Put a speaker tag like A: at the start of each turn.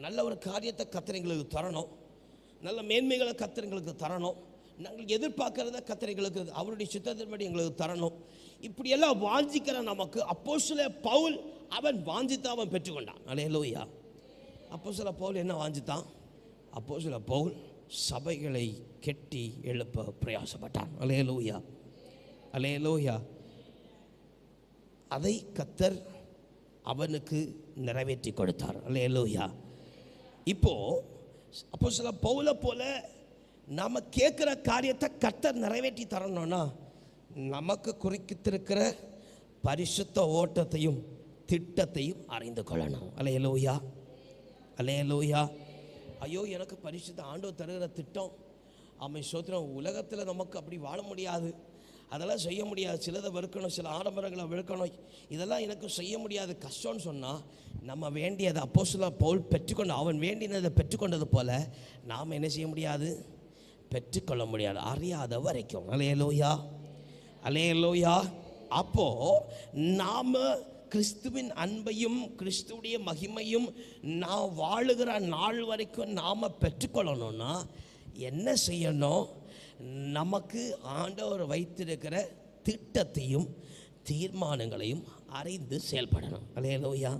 A: நல்ல ஒரு காரியத்தை கர்த்தர் எங்களுக்கு தரணும், நல்ல மேன்மைகளை கர்த்தர் எங்களுக்கு தரணும், நாங்கள் எதிர்பார்க்கிறத கர்த்தர் எங்களுக்கு அவருடைய சித்தத்தின்படி எங்களுக்கு தரணும். இப்படியெல்லாம் வாஞ்சிக்கிற நமக்கு அப்போஸ்தலர் பவுல் அவன் வாஞ்சித்து அவன் பெற்றுக்கொண்டான். அல்லேலூயா. அப்போஸ்தலர் பவுல் என்ன வாஞ்சித்தான்? அப்போஸ்தலர் பவுல் சபைகளை கெட்டி எழுப்ப பிரயாசப்பட்டான். அல்லேலூயா, அல்லேலூயா. அதை கர்த்தர் அவனுக்கு நிறைவேற்றி கொடுத்தார். அல்லேலூயா. இப்போ அப்போஸ்தலர் பவுலை போல நாம் கேட்குற காரியத்தை கர்த்தர் நிறைவேற்றி தரணும்னா நமக்கு குறித்திருக்கிற பரிசுத்த ஓட்டத்தையும் திட்டத்தையும் அறிந்து கொள்ளணும். அல்லேலூயா, அல்லேலூயா. ஐயோ, எனக்கு பரிசுத்த ஆண்டவர் தருகிற திட்டம் அவன் சோத்திரம். உலகத்தில் நமக்கு அப்படி வாழ முடியாது, அதெல்லாம் செய்ய முடியாது. சிலதை வெறுக்கணும், சில ஆடம்பரங்களை வெறுக்கணும், இதெல்லாம் எனக்கு செய்ய முடியாது, கஷ்டம்னு சொன்னால் நம்ம வேண்டியதை அப்போஸ்தலர் பவுல் பெற்றுக்கொண்டு அவன் வேண்டினதை பெற்றுக்கொண்டது போல நாம் என்ன செய்ய முடியாது? பெற்றுக்கொள்ள முடியாது, அறியாத வரைக்கும். அல்லேலூயா, அல்லேலூயா. அப்போது நாம் கிறிஸ்துவின் அன்பையும் கிறிஸ்துவுடைய மகிமையும் நான் வாழுகிற நாள் வரைக்கும் நாம் பெற்றுக்கொள்ளணும்னா என்ன செய்யணும்? நமக்கு ஆண்டவர் வைத்திருக்கிற திட்டத்தையும் தீர்மானங்களையும் அறிந்து செயல்படணும். அல்லேலூயா.